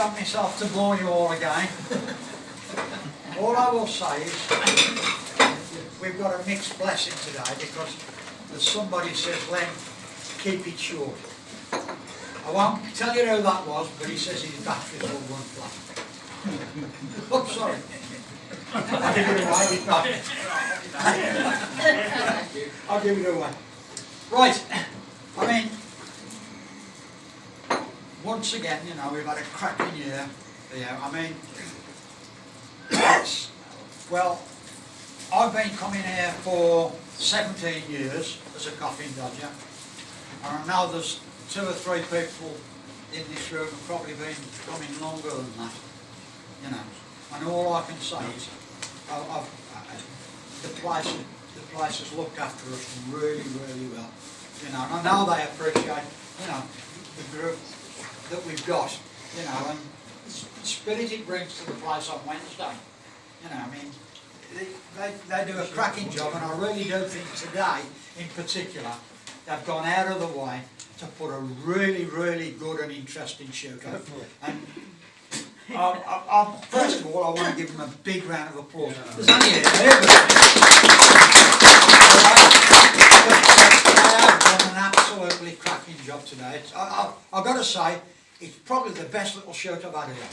on myself to bore you all again. All I will say is we've got a mixed blessing today because as somebody says, Len, keep it short. I won't tell you who that was, but he says his batteries all run flat. Oh, sorry. I'll give it away, didn't I? I'll give it away. Right, I mean, once again, you know, we've had a cracking year. I mean, well, I've been coming here for 17 years as a Coffin Dodger, and I know there's 2 or 3 people in this room have probably been coming longer than that, you know. And all I can say is, the place has looked after us really, really well, you know. And I know they appreciate, you know, the group that we've got, you know, and the spirit it brings to the place on Wednesday, you know. I mean, they do a cracking job, and I really do think today, in particular, they've gone out of the way to put a really, really good and interesting shoot on. And first of all, I want to give them a big round of applause. There's only a little bit. They have done an absolutely cracking job today. I've got to say, it's probably the best little shoot I've had here.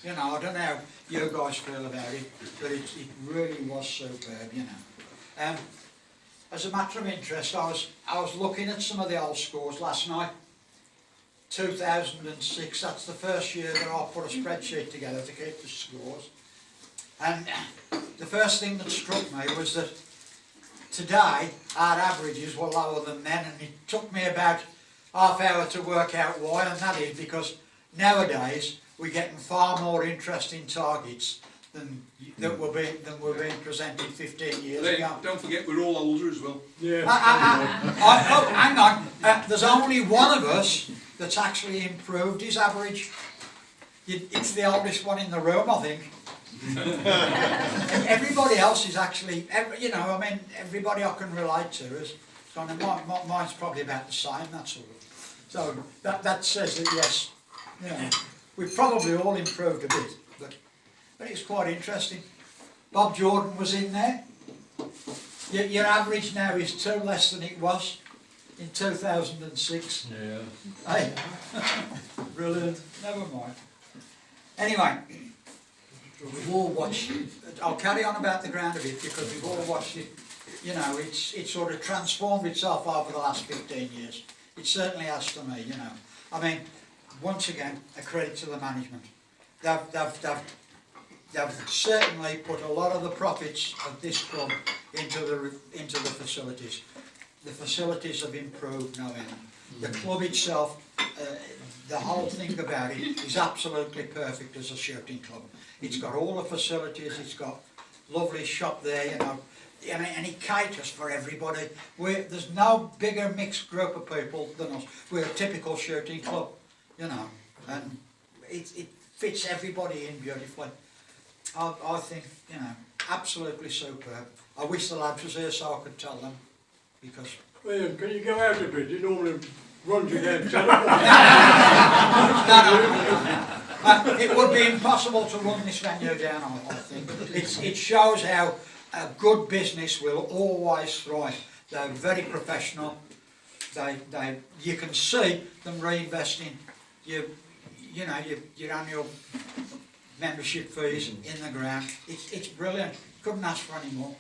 You know, I don't know how you guys feel about it, but it really was superb, you know. As a matter of interest, I was looking at some of the old scores last night. 2006, that's the first year that I put a spreadsheet together to keep the scores. And the first thing that struck me was that today our averages were lower than then, and it took me about half hour to work out why, and that is because nowadays we're getting far more interesting targets than were being presented 15 years ago. Don't forget, we're all older as well. Yeah. Hang on, there's only one of us that's actually improved his average. It's the oldest one in the room, I think. And everybody else is actually, you know, I mean, everybody I can relate to is kind of, mine's probably about the same, that's all. So that says that yes, you know, we've probably all improved a bit, but it's quite interesting. Bob Jordan was in there. Your average now is 2 less than it was in 2006. Yeah. Hey, brilliant. Never mind. Anyway, we've all watched it. I'll carry on about the ground a bit because we've all watched it. You know, it's sort of transformed itself over the last 15 years. It certainly has to me, you know. I mean, once again, a credit to the management. They've certainly put a lot of the profits of this club into the facilities. The facilities have improved no end. The club itself, the whole thing about it is absolutely perfect as a shooting club. It's got all the facilities, it's got lovely shop there, you know, and it caters for everybody. There's no bigger mixed group of people than us. We're a typical shooting club, you know, and it fits everybody in beautifully. I think, you know, absolutely superb. I wish the lads was here so I could tell them, because... Ian, can you go out a bit? You normally run to get No. It would be impossible to run this venue down, I think. It shows how a good business will always thrive. They're very professional. You can see them reinvesting your annual membership fees in the ground. It's brilliant. Couldn't ask for any more.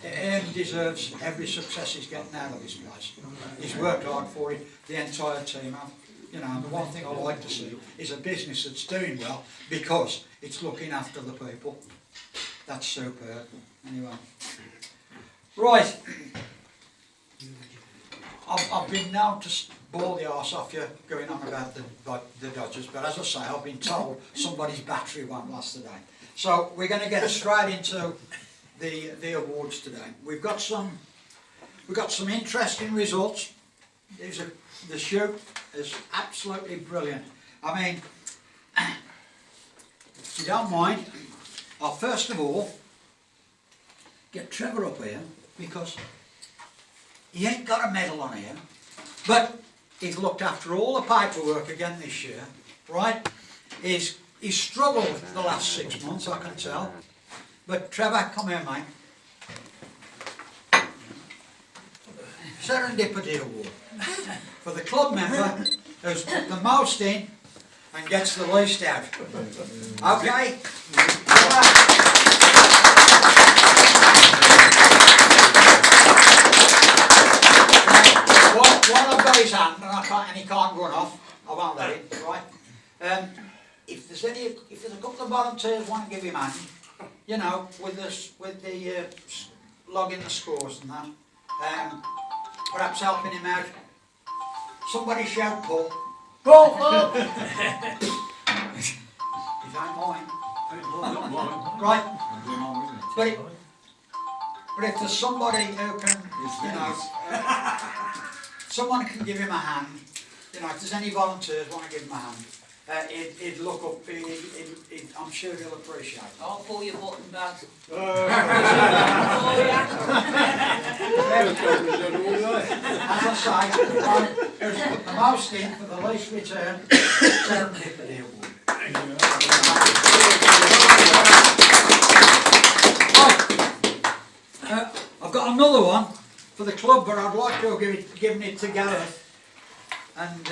Ian deserves every success he's getting out of this place. He's worked hard for it, the entire team have. You know, and the one thing I like to see is a business that's doing well because it's looking after the people. That's superb. Anyway. Right. I've been known to bore the arse off you going on about the Dodgers, but as I say, I've been told somebody's battery won't last today. So we're going to get straight into the awards today. We've got some interesting results. The shoot is absolutely brilliant. I mean, if you don't mind, I'll first of all get Trevor up here because he ain't got a medal on here, but he's looked after all the paperwork again this year, right? He's he's struggled the last 6 months, I can tell. But Trevor, come here, mate. Serendipity Award for the club member who's put the most in and gets the least out. Okay? While I've got his hand and he can't run off, I won't let him, right? If there's a couple of volunteers want to give him a hand, you know, with the logging the scores and that, perhaps helping him out. Somebody shout Paul. Paul! Paul! If you don't mind. Right? But if there's somebody who can, you know, someone can give him a hand, you know, if there's any volunteers want to give him a hand, he'd look up, I'm sure he'll appreciate it. I'll pull your button, Dad. As I say, who's put the most in for the least return, Serendipity Award. Right. I've got another one for the club, but I'd like to have given it to Gareth and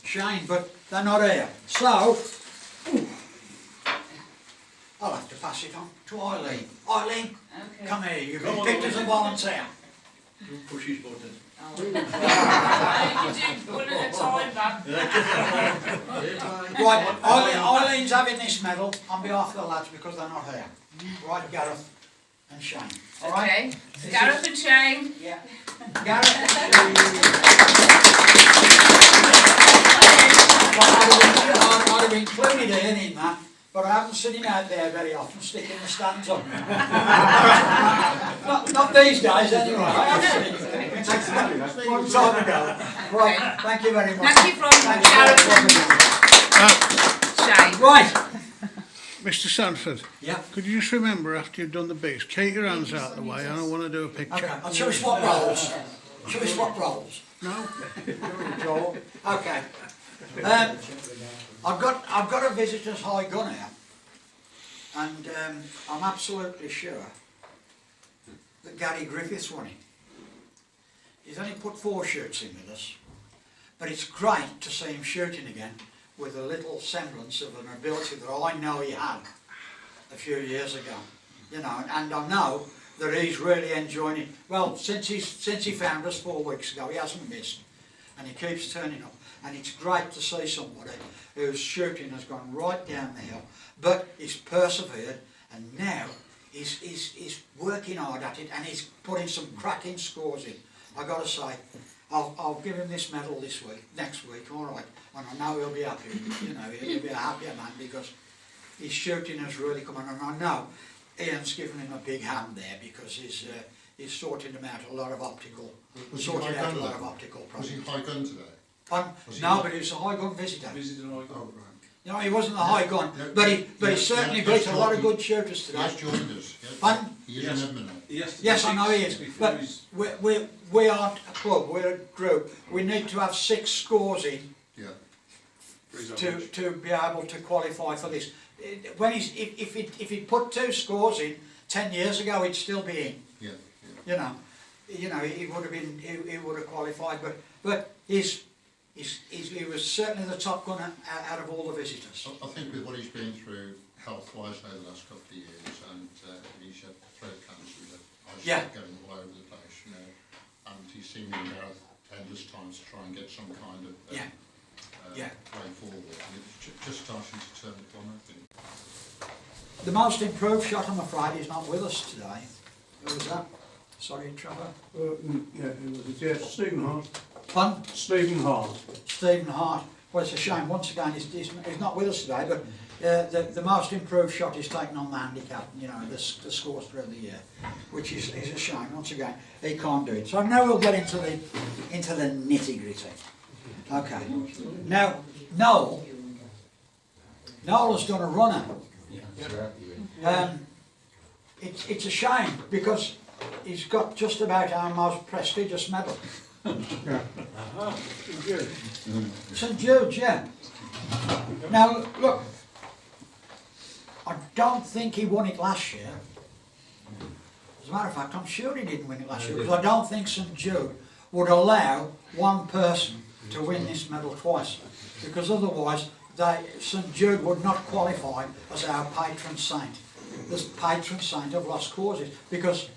Shane, but they're not here. So, I'll have to pass it on to Eileen. Eileen, Okay. come here, you've been picked as a volunteer. Don't push his button. You do one at a time, Dad. Right, Eileen's having this medal on behalf of the lads because they're not here. Right, Gareth and Shane. All right? Okay. Gareth and Shane. Yeah. Gareth. I'd have included Ian in that, but I haven't seen him out there very often, sticking the stands up. not these days anyway. I have seen him one time ago. Right, thank you very much. Thank you from Gareth and Shane. Right. Mr. Sanford, Yeah. could you just remember after you've done the beats, take your hands out of the way, and I want to do a Okay. picture. Shall we swap roles? Shall we swap roles? No? Okay. I've got a visitor's high gun here, and I'm absolutely sure that Gary Griffiths won it. He's only put 4 shoots in with us, but it's great to see him shooting again with a little semblance of an ability that I know he had a few years ago. You know, and I know that he's really enjoying it. Well, since he found us 4 weeks ago, he hasn't missed, and he keeps turning up. And it's great to see somebody whose shooting has gone right down the hill, but he's persevered, and now he's working hard at it, and he's putting some cracking scores in. I've got to say, I'll give him this medal next week, all right, and I know he'll be happy. You know, he'll be a happier man because his shooting has really come on, and I know Ian's given him a big hand there because he's sorting him out a lot of optical, Was problems. he high gun today? No, but he was a high gun visitor. Oh, right. No, he wasn't a high gun, but he certainly beat a lot of good shooters He today. has joined us. Pardon? He is an admin now. Yes, I know he is, but we aren't a club, we're a group. We need to have 6 scores in Yeah. to be able to qualify for this. When if he'd put 2 scores in 10 years ago, he'd still be in. Yeah. You know, he would have been, he would have qualified, but he was certainly the top gunner out of all the visitors. I think with what he's been through health-wise over the last couple of years, and he's had throat cancer, going all over the place, you know, and he's seen me now endless times to try and get some kind of way forward, and it's just starting to turn the corner, I think. The most improved shot, I'm afraid, is not with us today. Who was that? Sorry, Trevor. Stephen Hart. Pardon? Stephen Hart. Stephen Hart. Well, it's a shame. Once again, he's not with us today, but the most improved shot is taken on the handicap, you know, the scores through the year, which is a shame. Once again, he can't do it. So now we'll get into the nitty-gritty. Okay. Now, Noel has done a runner. It's a shame because he's got just about our most prestigious medal. St Jude's, yeah. Now look, don't think he won it last year. As a matter of fact, I'm sure he didn't win it last year, because I don't think St Jude would allow one person to win this medal twice, because otherwise St Jude would not qualify as our patron saint, the patron saint of lost causes, because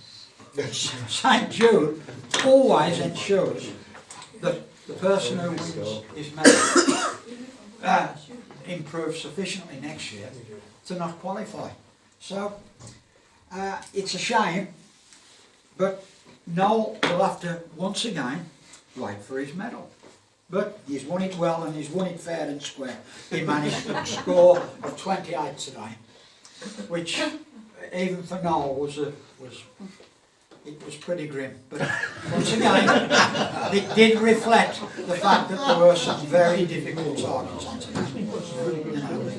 St Jude always ensures that the person who wins his medal improves sufficiently next year to not qualify. So it's a shame, but Noel will have to once again wait for his medal. But he's won it well, and he's won it fair and square. He managed a score of 28 today, which even for Noel was pretty grim. But once again, it did reflect the fact that there were some very difficult targets on today. You know.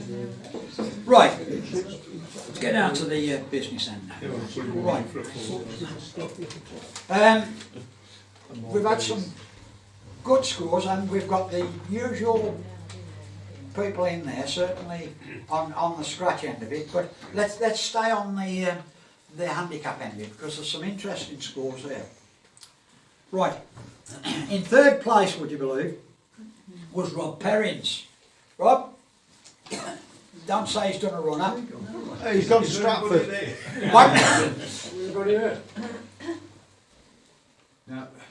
Right, let's get down to the business end now. Right. We've had some good scores, and we've got the usual people in there, certainly on the scratch end of it. But let's stay on the handicap end of it, because there's some interesting scores there. Right, in third place, would you believe, was Rob Perrins. Rob, don't say he's done a run up. He's gone to Stratford. What? Anybody there?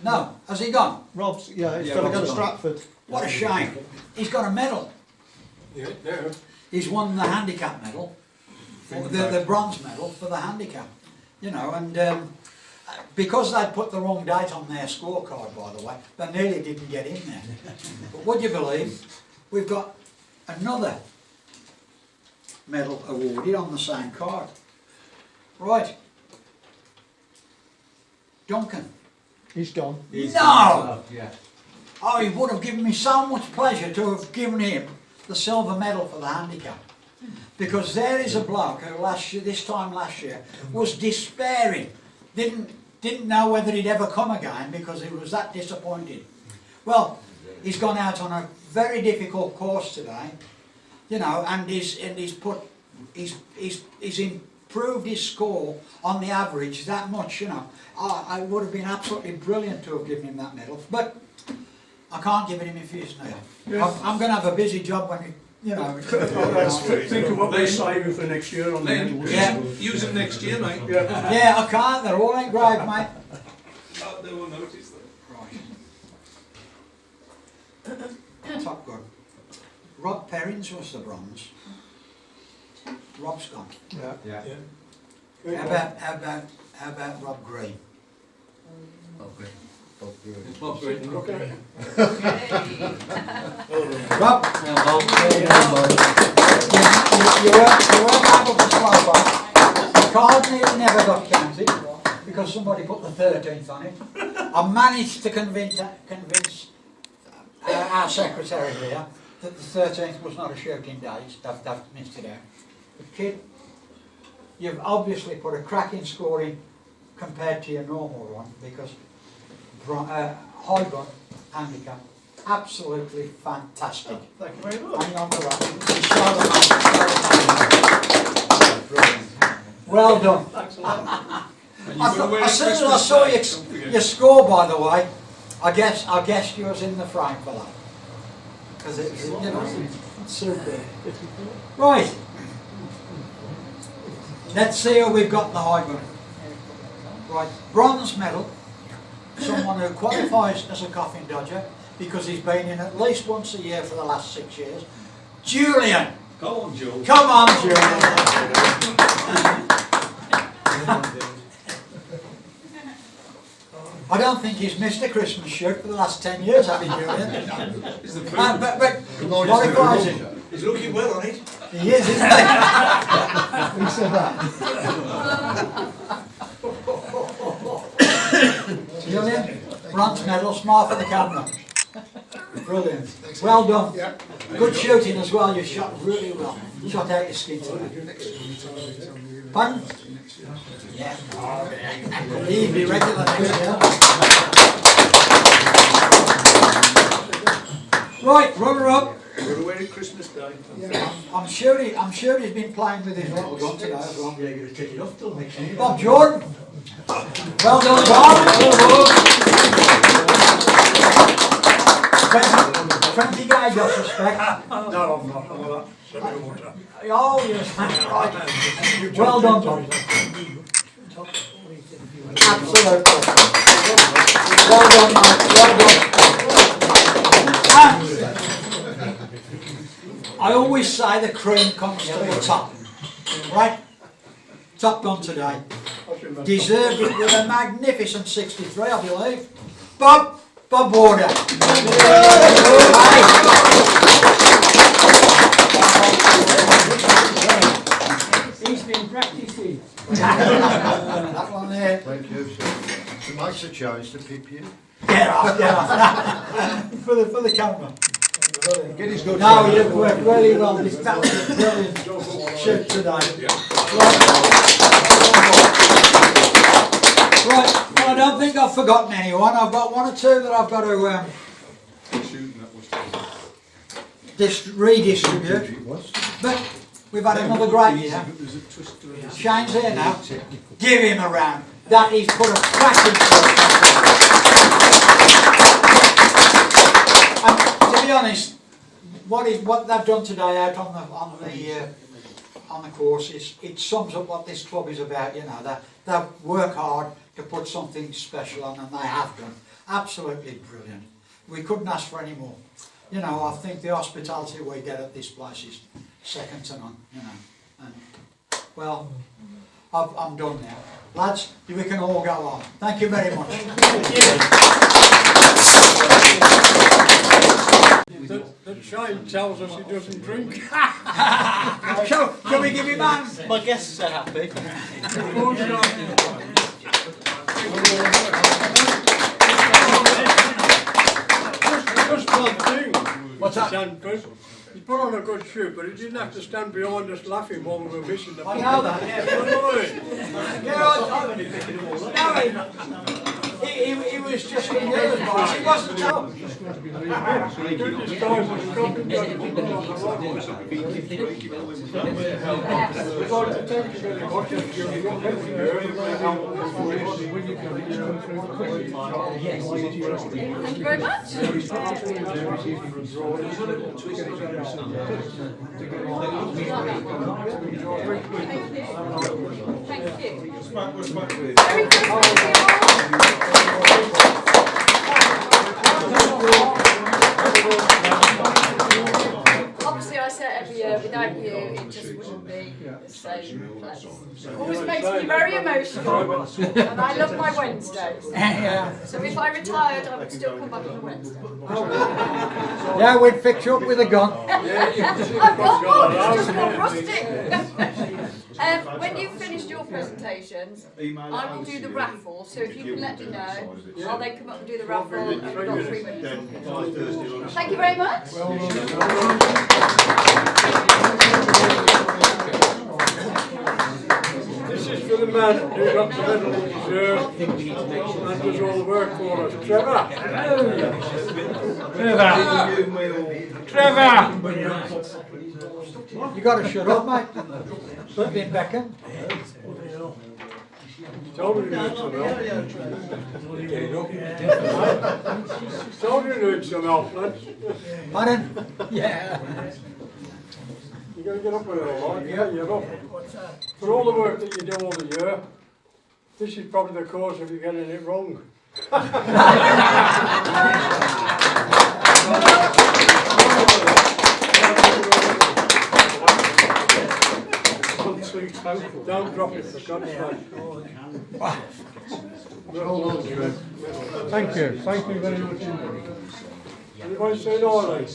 No, has he gone? Rob's, he's got to go to Stratford. What a shame. He's got a medal. Yeah, there. He's won the handicap medal, the bronze medal for the handicap. You know, and because they'd put the wrong date on their scorecard, by the way, they nearly didn't get in there. But would you believe, we've got another medal awarded on the same card. Right. Duncan. He's gone. No! Oh, it would have given me so much pleasure to have given him the silver medal for the handicap. Because there is a bloke who this time last year, was despairing. Didn't know whether he'd ever come again, because he was that disappointed. Well, he's gone out on a very difficult course today, you know, and he's improved his score on the average that much, you know. I would have been absolutely brilliant to have given him that medal, but I can't give it him if he's now. Yes. I'm going to have a busy job when, you know. Think of what we're saving for next year on the medals. Yeah. Use them next year, mate. Yeah, I can't, they're all engraved, mate. They will notice that. Right. Top good. Rob Perrins was the bronze. Rob's gone. Yeah. How about Rob Green? It's not great. Okay. Rob, you weren't able to swallow on. The card never got counted because somebody put the 13th on it. I managed to convince our secretary here that the 13th was not a shooting day. They've missed it out. But kid, you've obviously put a cracking score in compared to your normal one, because high gun handicap, absolutely fantastic. Thank you very much. Hang on to that. Well done. Thanks a lot. As soon as I saw your score, by the way, I guessed you was in the frame for that, because it's, you know, super. Right. Let's see who we've got in the high gun. Right, bronze medal, someone who qualifies as a Coffin Dodger because he's been in at least once a year for the last 6 years. Julian! Come on, Joe. Come on, Julian! I don't think he's missed a Christmas shoot for the last 10 years, have you, Julian? But qualifies him. He's looking well on it. He is, isn't he? Who said that? Julian, bronze medal, smile for the camera. Brilliant. Well done. Good shooting as well, you shot really well. Shot out your skin today. Pardon? Yeah. He'd be regular next year. Right, runner up, We'll wear it Christmas Day. I'm sure he's been playing with his little gun today as well. Yeah, you're going to take it off till next year. Bob Jordan. Well done, Bob. 20 gauge, I suspect. No, I'm not. I'm not. Semi water. Oh, yes, right. Well done, Bob. Absolutely. Well done, mate. Well done. And I always say the cream comes to the top. Right? Top gun today. Deserved it with a magnificent 63, I believe. Bob Warder. He's been practicing. That one there. Thank you, sir. It makes a change to pip you. Get off. For the camera. Get his good. No, you've worked really well. That was a brilliant shoot today. Right, well, I don't think I've forgotten anyone. I've got one or two that I've got to redistribute. But we've had another great year. Shane's here now. Give him a round. That he's put a cracking and to be honest, what they've done today out on the course is it sums up what this club is about. You know, they work hard to put something special on, and they have done. Absolutely brilliant. We couldn't ask for any more. You know, I think the hospitality we get at this place is second to none. You know, and well, I'm done now, lads. We can all go on. Thank you very much. That Shane tells us he doesn't drink. Shall we give him hand? My guests are happy. Just one thing. What's that? Sandford. He put on a good shoot, but he didn't have to stand behind us laughing while we were missing the ball. I know that, yeah. He was just in the other box. He wasn't told. Thank you very much. Thank you. Very good. Obviously, I say it every year, without you, it just wouldn't be the same place. It always makes me very emotional, and I love my Wednesdays. So if I retired, I would still come back on a Wednesday. Yeah, we'd fix you up with a gun. I've got one, it's just not rustic. When you've finished your presentations, I will do the raffle, so if you can let me know, I'll then come up and do the raffle, and we've got 3 minutes. Thank you very much. This is for the man who got the medal he deserves and does all the work for us. Trevor! Trevor! You got to shut up, mate. Been beckoned. Told you to need some help. Told you to need some help, lads. Pardon? Yeah. You got to get up with it all right. Yeah, you're up. For all the work that you do all the year, this is probably the cause of you getting it wrong. Don't drop it, for God's sake. Thank you very much. Anybody seen Ollie?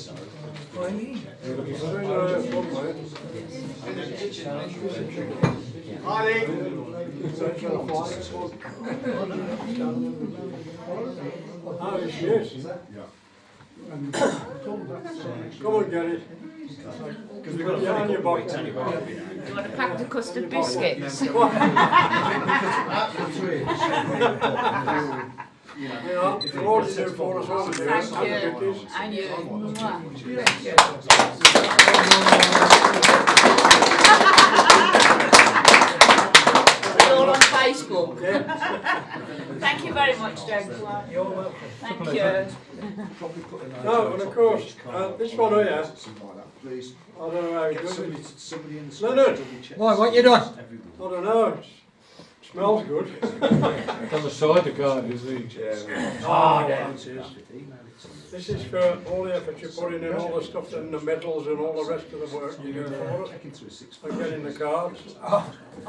Oh, she is. Come on, get it. Because we've got to on your box. Do you want a packet of custard biscuits? Yeah, for all you do for us all the years. Thank you. And you. Mwah. We're all on Facebook. Thank you very much, gentlemen. You're welcome. Thank you. No, and of course, this one here, Please. I don't know how he does it. Somebody in the Leonard, Why, what you done? I don't know, it smells good. It's on the side of God, isn't it? Oh, it is. This is for all the effort you put in and all the stuff and the metals and all the rest of the work you do for us. And getting the cards.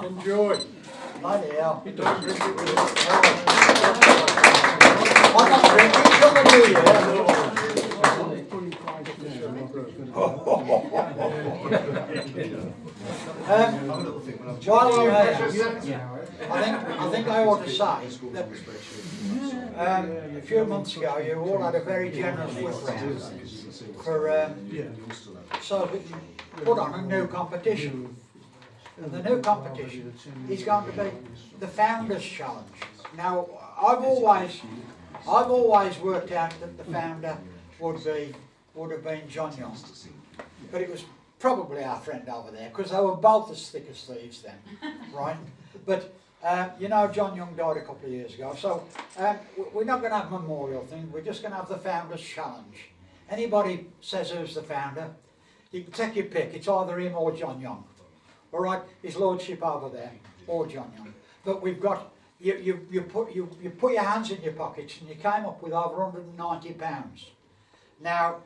Enjoy. Bloody hell. You don't drink it with I'm not drinking, something do you? While I think I ought to say that a few months ago you all had a very generous whip round for so we can put on a new competition. And the new competition is going to be the Founders Challenge. Now I've always worked out that the founder would have been John Young, but it was probably our friend over there because they were both as thick as thieves then, right? But you know, John Young died a couple of years ago, so we're not going to have a memorial thing. We're just going to have the Founders Challenge. Anybody says who's the founder, you can take your pick. It's either him or John Young. All right, his lordship over there, or John Young. But we've got you put your hands in your pockets, and you came up with over £190. Now,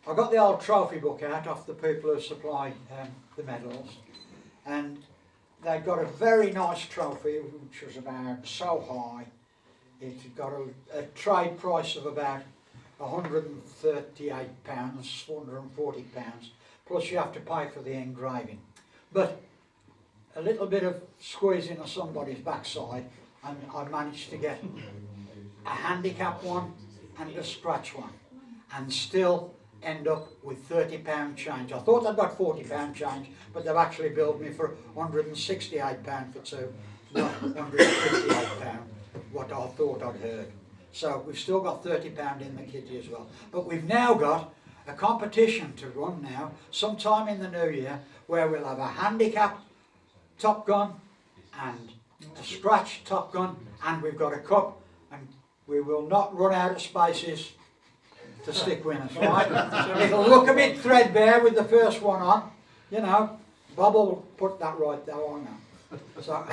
I got the old trophy book out off the people who supply the medals, and they got a very nice trophy, which was about so high. It got a trade price of about £138, £440, plus you have to pay for the engraving. But a little bit of squeezing of somebody's backside, and I managed to get a handicap one and a scratch one, and still end up with £30 change. I thought I'd got £40 change, but they've actually billed me for £168 for two, not £158, what I thought I'd heard. So we've still got £30 in the kitty as well. But we've now got a competition to run now, sometime in the new year, where we'll have a handicap Top Gun and a scratch Top Gun, and we've got a cup, and we will not run out of spaces to stick winners, right? It'll look a bit threadbare with the first one on, you know. Bob will put that right though, I know. So,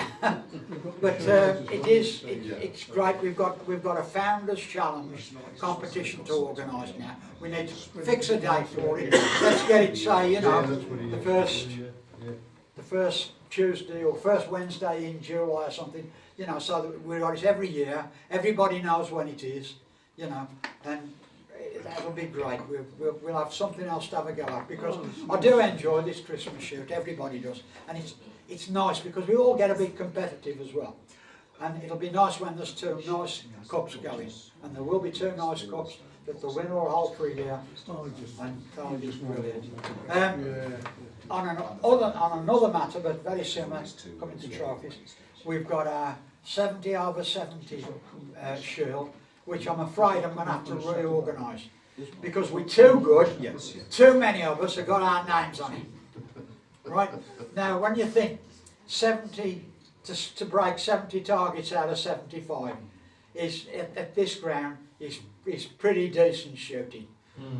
but it's great. We've got a Founders Challenge competition to organise now. We need to fix a date for it. Let's get it, say, you know, the first Tuesday or first Wednesday in July or something, you know, so that we've got it every year. Everybody knows when it is, you know, and that'll be great. We'll have something else to have a go at, because I do enjoy this Christmas shoot. Everybody does, and it's nice because we all get a bit competitive as well. And it'll be nice when there's two nice cups going, and there will be two nice cups that the winner will hold for a year, and they'll just brilliant. On another matter, but very similar, coming to trophies, we've got a 70 over 70 shield, which I'm afraid I'm going to have to reorganise, because we're too good. Too many of us have got our names on it. Right now, when you think 70 to break 70 targets out of 75 is at this ground is pretty decent shooting,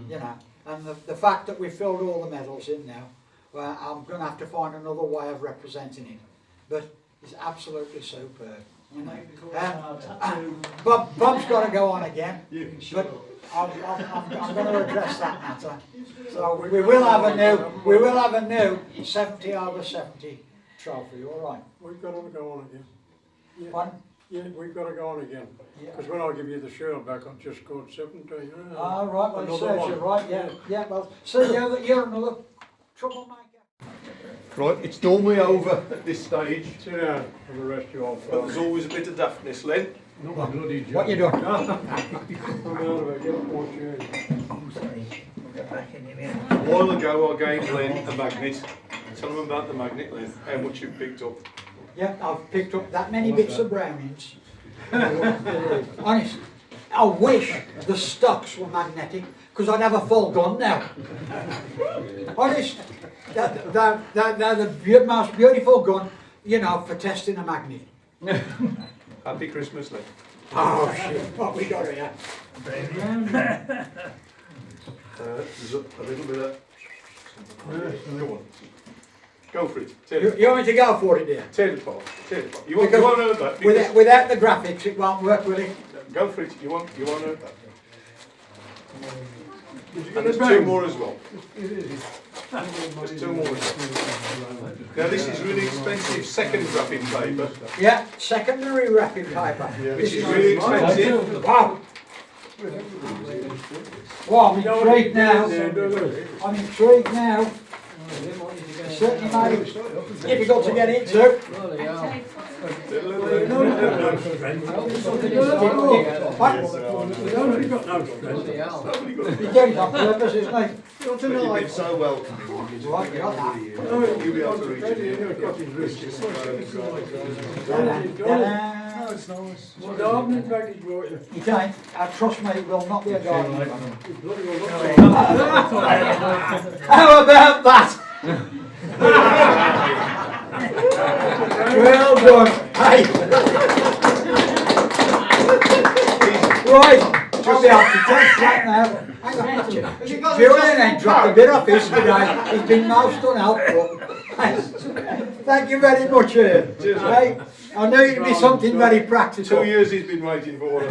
you know. And the fact that we filled all the medals in now, well, I'm going to have to find another way of representing it, but it's absolutely superb. You know, Bob's got to go on again, but I'm going to address that matter. So we will have a new 70 over 70 trophy. All right. We've got to go on again. Yeah. Pardon? Yeah, we've got to go on again. Because when I give you the shield back, I've just scored 70. Ah, right. Well, it serves you right. Yeah. Yeah. Well, so you're another troublemaker. Right, it's normally over at this stage, Sit down for the rest of your but there's always a bit of daftness, Len. What you doing? Come out of it, get up one chair. A while ago I gave Len a magnet. Tell them about the magnet, Len, how much you've picked up. Yeah, I've picked up that many bits of brownings, Honest. I wish the stocks were magnetic, because I'd have a full gun now. Honest. They're the most beautiful gun, you know, for testing a magnet. Happy Christmas, Lee. Oh shit, what we got here? There's a little bit of... Go on. Go for it. Tear You want me to go for it, dear? it apart. Tear it apart. You won't hurt that. because- Without the graphics, it won't work, will it? Go for it. You won't hurt that. And there's two more as well. There's two more as well. Now this is really expensive second wrapping paper, Yeah, secondary wrapping paper. which is really expensive. Wow. Well, I'm intrigued now. I'm intrigued now. It certainly made it difficult to get into. What? He did it on purpose, isn't he? You've been so welcoming. Right, you got that. You'll be able to reach it. Ta-da. It's a gardening bag he's brought you. It ain't. Trust me, it will not be a garden. How about that? Well done. Hey. Right. I'll be able to test that now. Hang on. Julian ain't dropped a bit off his today. He's been most unhelpful. Thank you very much. Hey, I knew it'd be something very practical. 2 years he's been waiting for.